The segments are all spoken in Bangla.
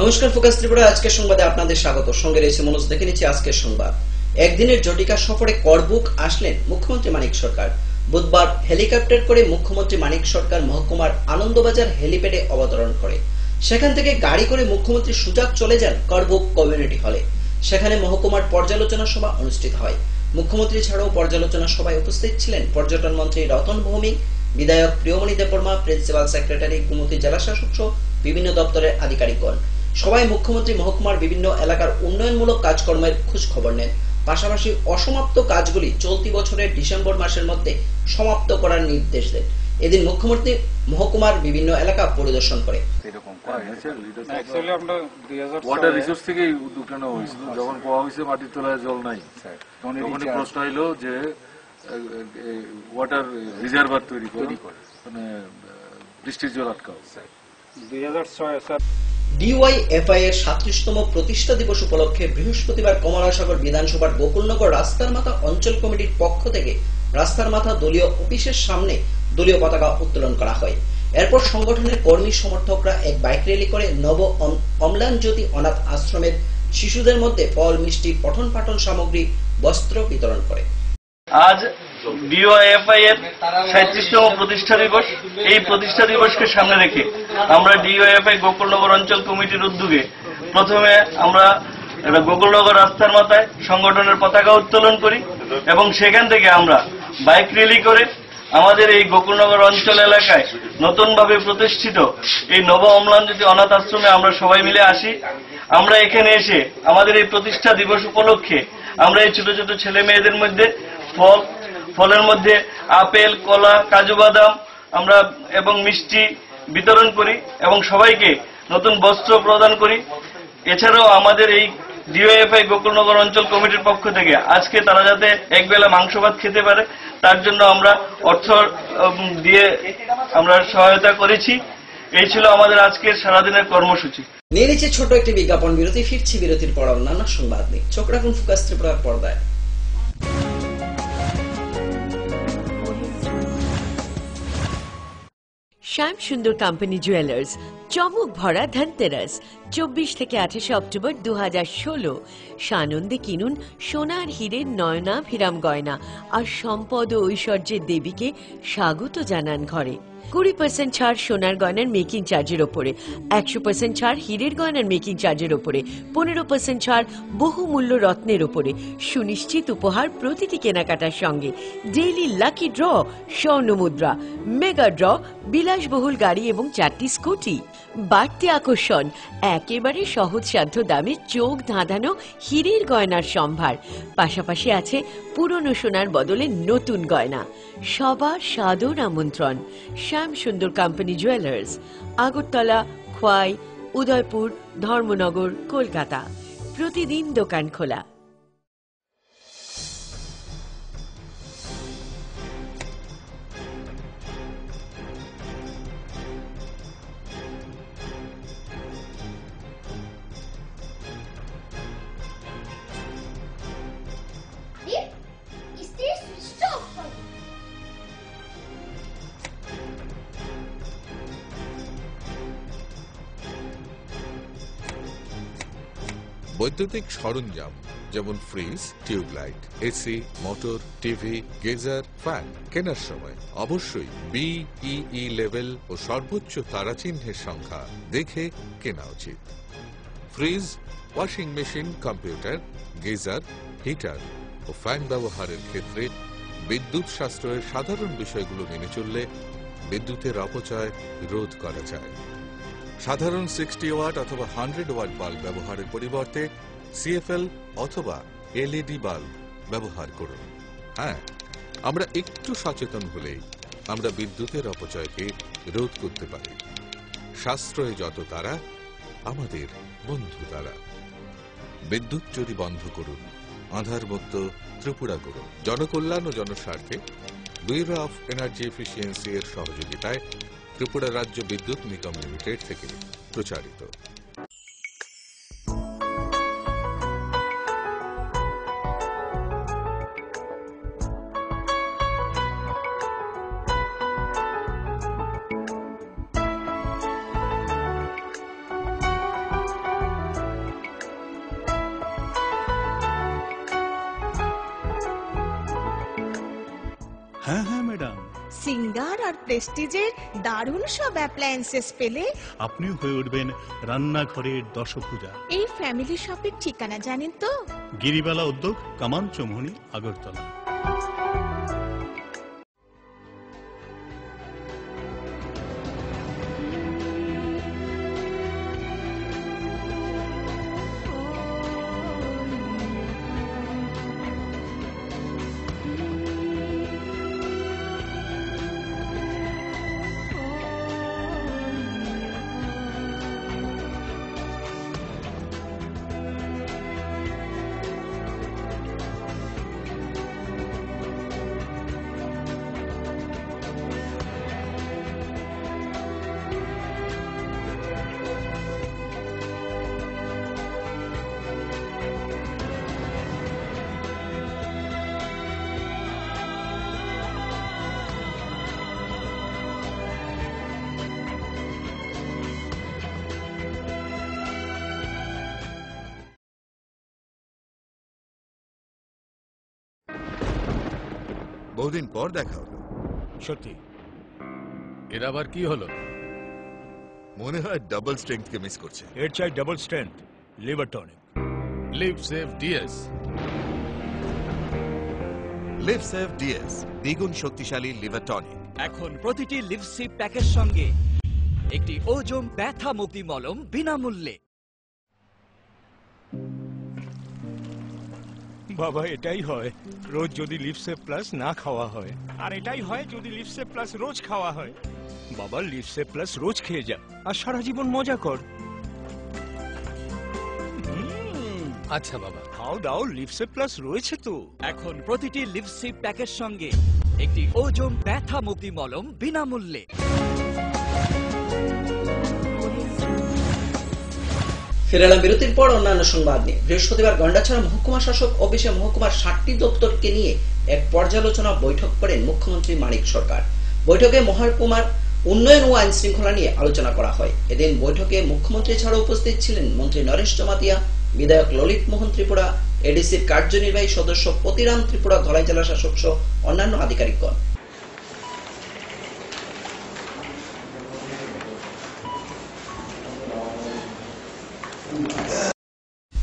নমস্কার, ফোকাস ত্রিপুরা আজকের সংবাদে আপনাদের স্বাগত। সঙ্গে রয়েছে মনোজ। দেখে নিচ্ছি আজকের সংবাদ। একদিনের জটিকা সফরে করবুক আসলেন মুখ্যমন্ত্রী মানিক সরকার। বুধবার হেলিকপ্টার করে মুখ্যমন্ত্রী মানিক সরকার মহকুমার আনন্দবাজার হেলিপ্যাডে অবতরণ করে। সেখান থেকে গাড়ি করে মুখ্যমন্ত্রী সুজাক চলে যান করবুক কমিউনিটি হলে। সেখানে মহকুমার পর্যালোচনা সভা অনুষ্ঠিত হয়। মুখ্যমন্ত্রী ছাড়াও পর্যালোচনা সভায় উপস্থিত ছিলেন পর্যটন মন্ত্রী রতন ভৌমিক, বিধায়ক প্রিয়মণি দেববর্মা, প্রিন্সিপাল সেক্রেটারি গুমতি জেলা শাসক সহ বিভিন্ন দপ্তরের আধিকারিকগণ। সবাই মুখ্যমন্ত্রী মহকুমার বিভিন্ন এলাকার উন্নয়নমূলক কাজকর্মের খোঁজ খবর নেন। পাশাপাশি অসমাপ্ত কাজগুলি চলতি বছরের ডিসেম্বর মাসের মধ্যে সমাপ্ত করার নির্দেশ দেন। এদিন মুখ্যমন্ত্রী মহকুমার বিভিন্ন এলাকা পরিদর্শন করে। ওয়াটার রিসোর্স থেকে উদ্যোগটা নেওয়া হয়েছিল। যখন পাওয়া হয়েছে মাটির তলায় জল নাই, তখন প্রশ্ন হইল যে ওয়াটার রিজার্ভার তৈরি করে মানে বৃষ্টির জল আটকাও। 2006 ডিওয়াইএফআই এর 37তম প্রতিষ্ঠা দিবস উপলক্ষে বৃহস্পতিবার কমলাসাগর বিধানসভার গোকুলনগর রাস্তার মাথা অঞ্চল কমিটির পক্ষ থেকে রাস্তার মাথা দলীয় অফিসের সামনে দলীয় পতাকা উত্তোলন করা হয়। এরপর সংগঠনের কর্মী সমর্থকরা এক বাইক র্যালি করে নব অম্লান জ্যোতি অনাথ আশ্রমের শিশুদের মধ্যে ফল, মিষ্টি, পঠন পাঠন সামগ্রী, বস্ত্র বিতরণ করে। আজ ডিওএফআই এর 37তম প্রতিষ্ঠা দিবস। এই প্রতিষ্ঠা দিবসকে সামনে রেখে আমরা ডিওএফআই গোকুলনগর অঞ্চল কমিটির উদ্যোগে প্রথমে আমরা গোকুলনগর রাস্তার মাথায় সংগঠনের পতাকা উত্তোলন করি এবং সেখান থেকে আমরা বাইক র্যালি করে আমাদের এই গোকুলনগর অঞ্চল এলাকায় নতুনভাবে প্রতিষ্ঠিত এই নব অম্লানজ্যোতি অনাথ আশ্রমে আমরা সবাই মিলে আসি। আমরা এখানে এসে আমাদের এই প্রতিষ্ঠা দিবস উপলক্ষে আমরা এই ছোট ছোট ছেলে মেয়েদের মধ্যে ফলের মধ্যে আপেল, কলা, কাজু বাদাম আমরা এবং মিষ্টি বিতরণ করি এবং সবাইকে নতুন বস্ত্র প্রদান করি। এছাড়াও আমাদের এই ডিওএফআই গোকুলনগর অঞ্চল কমিটির পক্ষ থেকে আজকে তারা যাতে একবেলা মাংস ভাত খেতে পারে তার জন্য আমরা অর্থ দিয়ে আমরা সহায়তা করেছি। এই ছিল আমাদের আজকের সারাদিনের কর্মসূচি। নিয়ে নিচ্ছে ছোট একটি বিজ্ঞাপন বিরতি। ফিরছি বিরতির পর অন্যান্য সংবাদ নিয়ে। চোখ রাখুন ফোকাস ত্রিপুরার পর্দায়। শ্যাম সুন্দর কোম্পানি জুয়েলার্স চমক ভরা ধনতেরাস 24 থেকে 28 অক্টোবর 2016। সানন্দে কিনুন সোনার হীরের নয়নাভিরাম গয়না আর সম্পদ ও ঐশ্বর্যের দেবীকে স্বাগত জানান ঘরে। 20% ছাড় সোনার গয়নার মেকিং চার্জের ওপরে, 100% ছাড় হীরের গয়নার মেকিং চার্জের ওপরে, 15% ছাড় বহুমূল্য রত্নের ওপরে। সুনিশ্চিত উপহার প্রতিটি কেনাকাটার সঙ্গে। ডেইলি লাকি ড্র, স্বর্ণ মুদ্রা, মেগা ড্র, বিলাসবহুল গাড়ি এবং 4টি স্কুটি। বাড়তি আকর্ষণ, একেবারে সহজসাধ্য দামে চোখ ধাঁধানো হীরের গয়নার সম্ভার। পাশাপাশি আছে পুরনো সোনার বদলে নতুন গয়না। সবার সাদর আমন্ত্রণ। Shyam Sundar company jewellers, Agartala, Khowai, Udaipur, Dharmanagar, Kolkata. প্রতিদিন দোকান খোলা। বৈদ্যুতিক সরঞ্জাম যেমন fridge, tube light, AC, motor, TV, geyser, fan কেনার সময় অবশ্যই বিইই লেভেল ও সর্বোচ্চ তারাচিহ্নের সংখ্যা দেখে কেনা উচিত। Fridge, washing machine, computer, geyser, heater ও ফ্যান ব্যবহারের ক্ষেত্রে বিদ্যুৎ সাশ্রয়ের সাধারণ বিষয়গুলো মেনে চললে বিদ্যুতের অপচয় রোধ করা যায়। সাধারণ 60 ওয়াট অথবা 100 ওয়াট বাল্ব ব্যবহারের পরিবর্তে সিএফএল অথবা এলইডি বাল্ব ব্যবহার করুন। হ্যাঁ, আমরা একটু সচেতন হলেই আমরা বিদ্যুতের অপচয়কে রোধ করতে পারি। সাশ্রয়ে যত তারা, আমাদের বন্ধু তারা। বিদ্যুৎ চুরি বন্ধ করুন, আধারমুক্ত ত্রিপুরা করুন। জনকল্যাণ ও জনস্বার্থে ব্যুরো অফ এনার্জি এফিসিয়েন্সি এর সহযোগিতায় ত্রিপুরা রাজ্য বিদ্যুৎ নিগম লিমিটেড থেকে প্রচারিত। হ্যাঁ হ্যাঁ ম্যাডাম, সিঙ্গার আর প্রেস্টিজের দারুণ সব অ্যাপ্লায়েন্সেস পেলে আপনিও হয়ে উঠবেন রান্নাঘরের দশভুজা। এই ফ্যামিলি শপের ঠিকানা জানেন তো? গিরিবালা উদ্যোগ, কামান চৌমুহনী, আগরতলা। বহুদিন পর দেখা হলো। সত্যি, এর আবার কি হলো? মনে হয় ডাবল স্ট্রেংথকে মিস করছে। এর চাই double strength liver tonic. Liv save DS. Liv save DS দ্বিগুণ শক্তিশালী লিভার টনিক। এখন প্রতিটি লিভসিপ প্যাকের সঙ্গে একটি ওজম ব্যথা মুক্তি মলম বিনামূল্যে। বাবা, এটাই হয় রোজ যদি লিভসেভ প্লাস না খাওয়া হয়, আর এটাই হয় যদি লিভসেভ প্লাস রোজ খাওয়া হয়। বাবা, লিভসেভ প্লাস রোজ খেয়ে যা আর সারা জীবন মজা কর। আচ্ছা বাবা, খাও দাও, লিভসেভ প্লাস রয়েছে তো। এখন প্রতিটি লিভসিপ প্যাকের সঙ্গে একটি ওজম ব্যথা মুক্তি মলম বিনামূল্যে। ফিরে এলাম বিরতির পর অন্যান্য সংবাদ নিয়ে। বৃহস্পতিবার গন্ডাছড়া মহকুমা শাসক অফিসে মহকুমার 60টি দপ্তরকে নিয়ে এক পর্যালোচনা বৈঠক করেন মুখ্যমন্ত্রী মানিক সরকার। বৈঠকে মহকুমার উন্নয়ন ও আইন শৃঙ্খলা নিয়ে আলোচনা করা হয়। এদিন বৈঠকে মুখ্যমন্ত্রী ছাড়াও উপস্থিত ছিলেন মন্ত্রী নরেশ জমাতিয়া, বিধায়ক ললিত মোহন ত্রিপুরা, এডিসির কার্যনির্বাহী সদস্য পতিরাম ত্রিপুরা, ধলাই জেলা শাসক সহ অন্যান্য আধিকারিকগণ।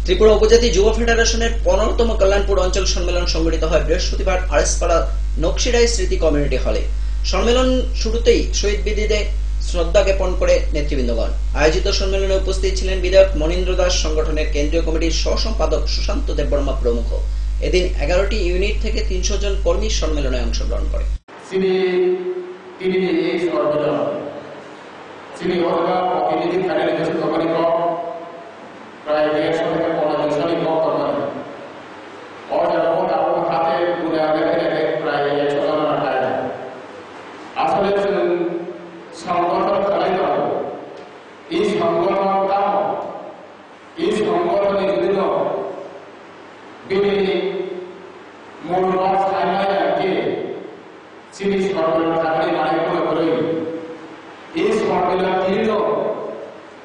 ত্রিপুরা উপজাতি যুব ফেডারেশনের 15তম কল্যাণপুর অঞ্চল সম্মেলন সংগঠিত হয় বৃহস্পতিবার আরএসপাড়া নকশিরাই স্মৃতি কমিউনিটি হলে। সম্মেলন শুরুতেই শহীদ বেদিতে শ্রদ্ধা জ্ঞাপন করে নেতৃবৃন্দগণ। আয়োজিত সম্মেলনে উপস্থিত ছিলেন বিধায়ক মনীন্দ্র দাস, সংগঠনের কেন্দ্রীয় কমিটির সহ সম্পাদক সুশান্ত দেববর্মা প্রমুখ। এদিন 11টি ইউনিট থেকে 300 জন কর্মী সম্মেলনে অংশগ্রহণ করে। প্রায় 150 থেকে 150 জনই কম করবেন অজারপথ আপনার হাতে পুরো আগে প্রায় 100 জনের টাকা আসলে সংগঠন চালাইতে হবে। এই সংগঠনটা এই সংগঠনে বিভিন্ন বিভিন্ন মূলবাদ সাইমায় গিয়ে চিনি সরকারের চাকরি মালিক করে এই সম্মেলন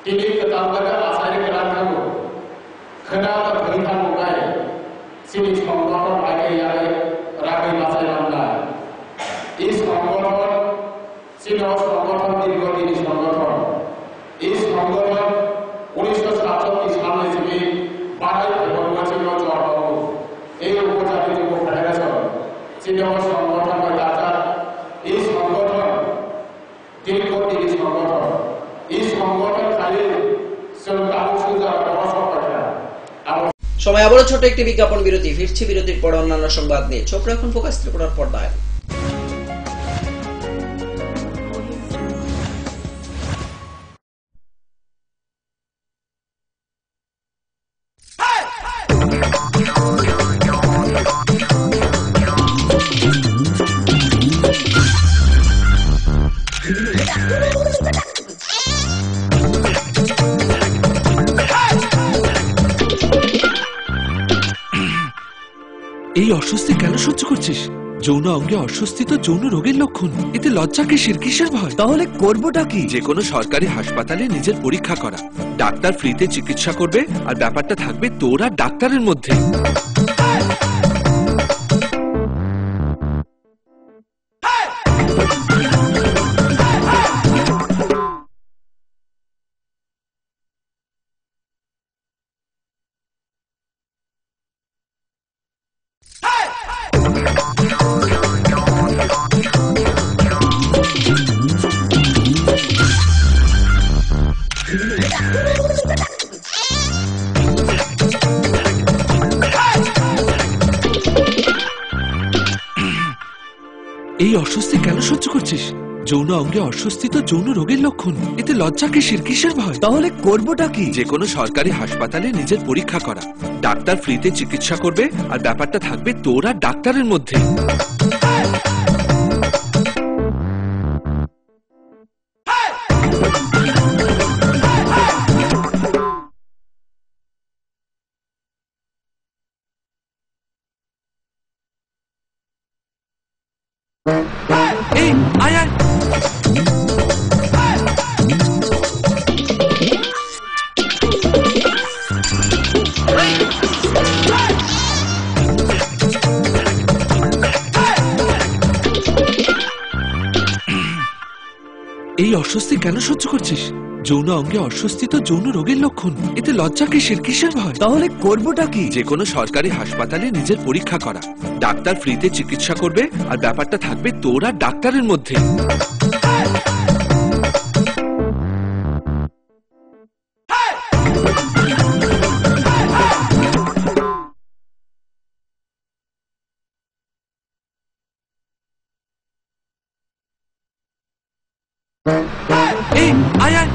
টিভি তালবাগা আসারে রাখাবো খনাত ভৈতা মুগায় চিনি সংগঠন আগে আগে রাখে মাসায় বাংলা। এই সংগঠন ছিল সংগঠন দীর্ঘদিনী সংগঠন। এই সংগঠন 1967 সালে থেকে 12 ফেব্রুয়ারি ছিল জন্ম। এই উপজাতি যুব ফেডারেশন ছিল সংগঠন বা যাত্রা। এই সংগঠন দীর্ঘদিনী সংগঠন। এই সংগঠন খালি সময় আবারও ছোট একটি বিজ্ঞাপন বিরতি। ফিরছি বিরতির পর অন্যান্য সংবাদ নিয়ে। চোখ রাখুন ফোকাস ত্রিপুরার পর্দায়। এই অস্বস্তি কেন সহ্য করছিস? যৌন অঙ্গে অস্বস্তি তো যৌন রোগের লক্ষণ। এতে লজ্জা কিসের, কিসের ভয়? তাহলে করবোটা কি? যে কোনো সরকারি হাসপাতালে নিজের পরীক্ষা করা। ডাক্তার ফ্রিতে চিকিৎসা করবে আর ব্যাপারটা থাকবে তোর আর ডাক্তারের মধ্যে। এই অস্বস্তি কেন সহ্য করছিস? যৌন অঙ্গে অস্বস্তি তো যৌন রোগের লক্ষণ, এতে লজ্জা কিসের ভয়? তাহলে করবোটা কি? যে কোনো সরকারি হাসপাতালে নিজের পরীক্ষা করা, ডাক্তার ফ্রিতে চিকিৎসা করবে, আর ব্যাপারটা থাকবে তোর আর ডাক্তারের মধ্যে। এই আয় আয়। এই অস্বস্তি কেন সহ্য করছিস? যৌন অঙ্গে অস্বস্তি তো যৌন রোগের লক্ষণ, এতে লজ্জা কিসের ভয়? তাহলে করবোটা কি? যে কোনো সরকারি হাসপাতালে নিজের পরীক্ষা করা, ডাক্তার ফ্রিতে চিকিৎসা করবে, আর ব্যাপারটা থাকবে তোর আর ডাক্তারের মধ্যে। এই আয় আয়।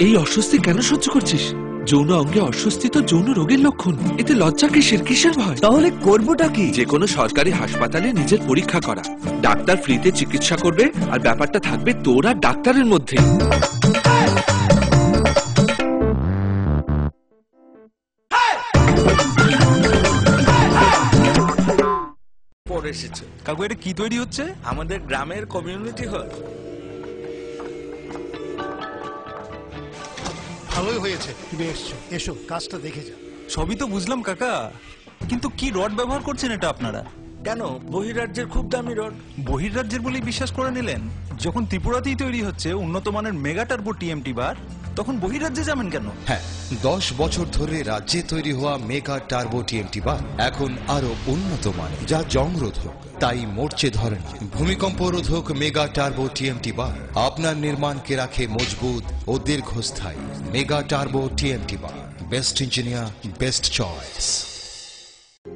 এই অস্বস্তি কেন সহ্য করছিস? যৌন অঙ্গে অস্বস্তি তো যৌন রোগের লক্ষণ, এতে লজ্জা কিসের ভয়? তাহলে করবোটা কি? যে কোনো সরকারি হাসপাতালে নিজের পরীক্ষা করা, ডাক্তার ফ্রিতে চিকিৎসা করবে, আর ব্যাপারটা থাকবে তোর আর ডাক্তারের মধ্যে। কাকু এটা কি তৈরি হচ্ছে? আমাদের গ্রামের কমিউনিটি হল। ভালোই হয়েছে তুমি এসছো, এসো কাজটা দেখে যা। সবই তো বুঝলাম কাকা, কিন্তু কি রড ব্যবহার করছেন এটা আপনারা? কেন, বহিরাজ্যের খুব দামি রড। বহিরাজ্যের বলেই বিশ্বাস করে নিলেন? যখন ত্রিপুরাতেই তৈরি হচ্ছে উন্নত মানের মেগা টার্বো টিএমটি বার, তখন বহিরাজ্যে যাবেন কেন? হ্যাঁ, 10 বছর ধরে রাজ্যে তৈরি হওয়া মেগা টার্বো টিএমটি বার এখন আরো উন্নত মানের, যা জংরোধক, তাই মরচে ধরে না। ভূমিকম্প রোধক মেগা টার্বো টিএমটি বার আপনার নির্মাণকে রাখে মজবুত ও দীর্ঘস্থায়ী। Mega turbo TMT bar, best engineer, best choice.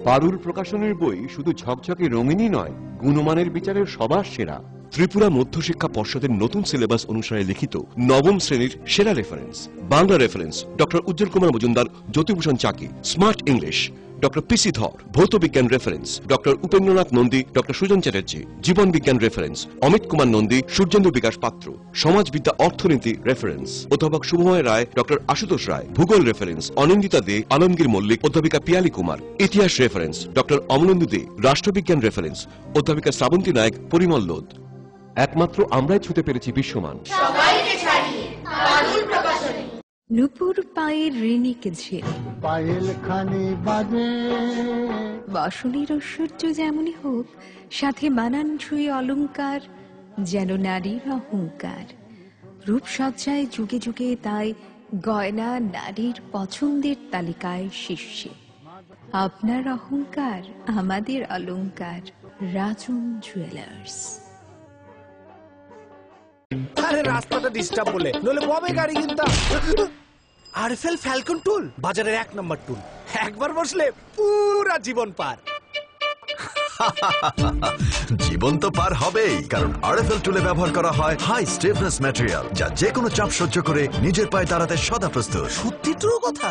Parul প্রকাশনের বই শুধু ঝকঝকে রঙিনই নয়, গুণমানের বিচারের সবার সেরা। ত্রিপুরা মধ্যশিক্ষা পর্ষদের নতুন সিলেবাস অনুসারে লিখিত নবম শ্রেণীর সেরা reference. Bangla reference doctor Ujjwal Kumar Majumdar, Jyotibhushan Chaki. Smart English doctor PC Dhar. ভৌত বিজ্ঞান reference doctor Upendranath Nandi, doctor Sujan Chatterjee. জীবন বিজ্ঞান রেফারেন্স অমিত কুমার নন্দী, সূর্যেন্দু বিকাশ পাত্র। সমাজবিদ্যা অর্থনীতি রেফারেন্স অধ্যাপক শুভময় রায়, ডক্টর আশুতোষ রায়। ভূগোল রেফারেন্স অনিন্দিতা দে, আলমগীর মল্লিক, অধ্যাপিকা পিয়ালি কুমার। ইতিহাস রেফারেন্স ডক্টর অমলেন্দু দে। রাষ্ট্রবিজ্ঞান রেফারেন্স অধ্যাপিকা শ্রাবন্তী নায়ক, পরিমল লোধ। একমাত্র আমরাই ছুতে পেরেছি বিশ্বমান। নুপুর পায়ের ঋণিকে ঝিল, পায়েল খানি বাজে। বসনের ঐশ্বর্য যেমনই হোক, সাথে মানানসই অলংকার, যেন নারীর অহংকার। রূপসজ্জায় যুগে যুগে তাই গয়না নারীর পছন্দের তালিকায় শীর্ষে। আপনার অহংকার আমাদের অলংকার। রাজন জুয়েলার্স। আরে রাস্তাটা ডিস্টার্ব বলে, নলে ববে গাড়ি কিনতাম। আরএফএল ফ্যালকন টুল বাজারের 1 নম্বর টুল, একবার বসলে পুরা জীবন পার। জীবন তো পার হবেই, কারণ আরএফএল টুলে ব্যবহার করা হয় হাই স্টিফনেস ম্যাটেরিয়াল, যা যে কোনো চাপ সহ্য করে নিজের পায়ে দাঁড়াতে সদা প্রস্তুত। সত্যি ট্রু কথা।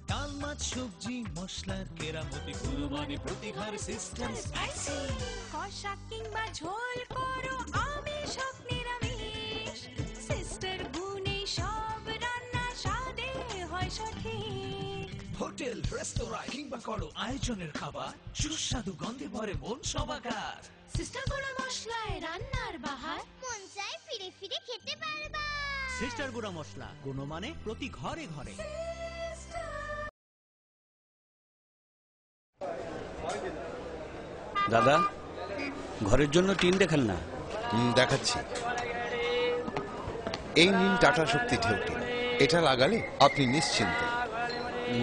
ডাল মাছ সবজি মশলার কেরামতি, গুণমানে প্রতিঘার সিস্টেম। কষা কিংবা ঝোল করো আমিষ হোক নিরামিষ, সিস্টার গুনে সব রান্না স্বাদে হয় সঠিক। হোটেল রেস্তোরাঁ কিংবা করো আয়োজনের খাবার, সুস্বাদু গন্ধে ভরে মন সবাকার। সিস্টার গুঁড়া মশলায় রান্নার বাহার, মন চায় ফিরে ফিরে খেতে পারবা। সিস্টার গুঁড়া মশলা, গুণমানে প্রতি ঘরে ঘরে। দাদা, ঘরের জন্য টিন দেখান না। দেখাচ্ছি। এই নিন টাটা শক্তি ঢেউটি, এটা লাগালে আপনি নিশ্চিন্ত।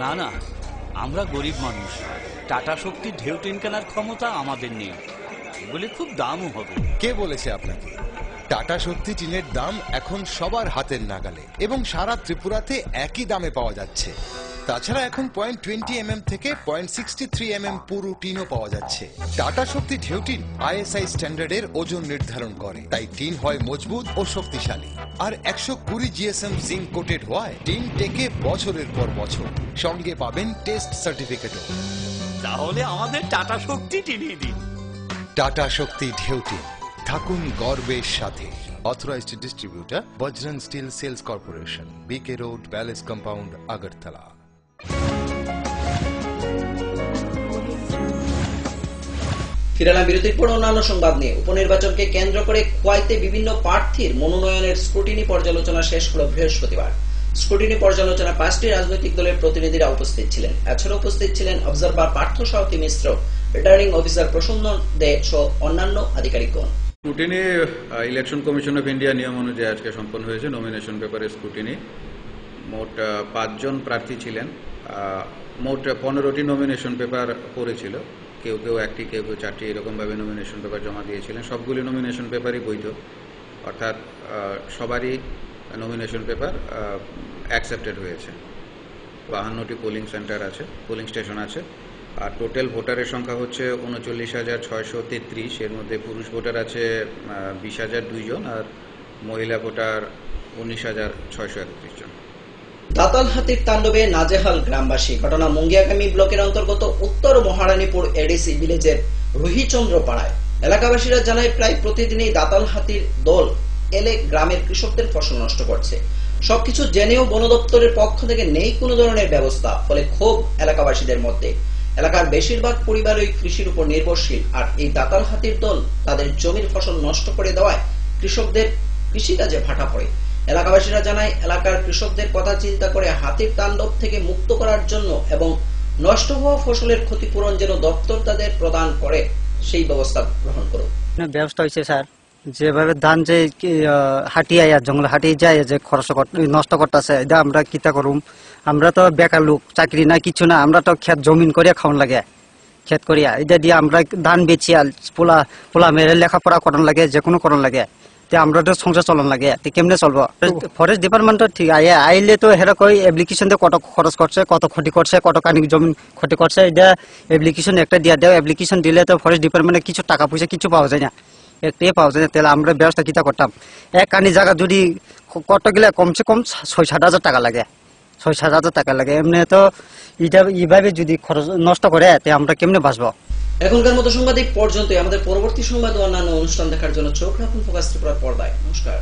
না না, আমরা গরিব মানুষ, টাটা শক্তি ঢেউ টিন কেনার ক্ষমতা আমাদের নেই, বলে খুব দামও হবে। কে বলেছে আপনাকে? টাটা শক্তি টিনের দাম এখন সবার হাতের নাগালে এবং সারা ত্রিপুরাতে একই দামে পাওয়া যাচ্ছে। তাছাড়া এখন 0.20 থেকে 0.63 পুরো টিনও পাওয়া যাচ্ছে। টাটা শক্তি ঢেউ টিন ISI স্ট্যান্ডার্ডের ওজন নির্ধারণ করে, তাই টিন হয় মজবুত ও শক্তিশালী। আর 120 GSM জিঙ্ক কোটেড হওয়ায় টিন টেকে বছরের পর বছর। সঙ্গে পাবেন টেস্ট সার্টিফিকেটও। তাহলে আমাদের টাটা শক্তি টিনিয়ে দিন। টাটা শক্তি ঢেউ টিন, থাকুন গর্বের সাথে। Authorised distributor Bajrang steel sales corporation, BK road, palace compound, Agartala. ফিরালাম বিরতির পর অন্যান্য সংবাদ নিয়ে। উপনির্বাচনকে কেন্দ্র করে খোয়াইতে বিভিন্ন প্রার্থীর মনোনয়নের স্ক্রুটিনি পর্যালোচনা শেষ হল বৃহস্পতিবার। স্ক্রুটিনি পর্যালোচনা 5টি রাজনৈতিক দলের প্রতিনিধিরা উপস্থিত ছিলেন। এছাড়া উপস্থিত ছিলেন observer Partha Sarathi Mishra, returning officer Prasanna De সহ অন্যান্য আধিকারিকগণ। Scrutiny election commission of India নিয়ম অনুযায়ী আজকে সম্পন্ন হয়েছে নমিনেশন পেপারের স্ক্রুটিনি। মোট 5 জন প্রার্থী ছিলেন। মোট 15টি নমিনেশন পেপার পড়েছিল। কেউ কেউ 1টি, কেউ কেউ 4টি, এরকমভাবে নমিনেশন পেপার জমা দিয়েছিলেন। সবগুলি নমিনেশন পেপারই বৈধ, অর্থাৎ সবারই নমিনেশন পেপার অ্যাকসেপ্টেড হয়েছে। 52টি পোলিং সেন্টার আছে, পোলিং স্টেশন আছে। আর টোটাল ভোটারের সংখ্যা হচ্ছে 39,633। এর মধ্যে পুরুষ ভোটার আছে 20,002 জন আর মহিলা ভোটার 19,631 জন। দাতাল হাতির তাণ্ডবে নাজেহাল গ্রামবাসী। ঘটনা মুঙ্গিয়াগামী ব্লকের অন্তর্গত উত্তর মহারানীপুর এডিসি ভিলেজের রুহিচন্দ্র পাড়ায়। এলাকাবাসীরা জানায় প্রায় প্রতিদিনই দাতাল হাতির দল এলে গ্রামের কৃষকদের ফসল নষ্ট করছে। সবকিছু জেনেও বন দপ্তরের পক্ষ থেকে নেই কোনো ধরনের ব্যবস্থা, ফলে ক্ষোভ এলাকাবাসীদের মধ্যে। এলাকার বেশিরভাগ পরিবারই কৃষির উপর নির্ভরশীল, আর এই দাতাল হাতির দল তাদের জমির ফসল নষ্ট করে দেওয়ায় কৃষকদের কৃষিকাজে ভাটা পড়ে। এলাকাবাসীরা জানায় এলাকার কৃষকদের কথা চিন্তা করে হাতির তাণ্ডব থেকে মুক্ত করার জন্য এবং নষ্ট হওয়া ফসলের ক্ষতিপূরণ যেন দপ্তর তাদের প্রদান করে সেই ব্যবস্থা গ্রহণ করুক। ব্যবস্থা হয়েছে স্যার, যেভাবে ধান যে হাটিয়ে জঙ্গলে হাটিয়ে যায় যে খরচ নষ্ট করতেছে, এটা আমরা কিতা করুম? আমরা তো বেকার লোক, চাকরি না কিছু না, আমরা তো ক্ষেত জমিন করিয়া খাওয়ান লাগে, ক্ষেত করিয়া এটা দিয়ে আমরা ধান বেচি আর পোলা মেরে লেখাপড়া করান লাগে, যে কোনো করান লাগে। আমরা তো সংসার চলান লাগে, কেমনে চলবো? ফরেস্ট ডিপার্টমেন্ট ঠিক আইলে তো হেরা কই অ্যাপ্লিকেশন দিয়ে কত খরচ করছে, কত ক্ষতি করছে, কত কানি জমি ক্ষতি করছে, এটা অ্যাপ্লিকেশন একটা দিয়ে দেয়। অ্যাপ্লিকেশন দিলে তো ফরেস্ট ডিপার্টমেন্টে কিছু টাকা পয়সা কিছু পাওয়া যায় না, একটাই পাওয়া যায় না। তাহলে আমরা ব্যবস্থা কিতা করতাম? এক কানি জায়গা যদি কত গেলে কমসে কম 6-7 হাজার টাকা লাগে, 6-7 হাজার টাকা লাগে। এমনি তো এটা এইভাবে যদি খরচ নষ্ট করে তে আমরা কেমনে বাঁচবো? এখনকার মতো সংবাদ এই পর্যন্তই। আমাদের পরবর্তী সংবাদ ও অন্যান্য অনুষ্ঠান দেখার জন্য চোখ রাখুন ফোকাস ত্রিপুরার পর্দায়। নমস্কার।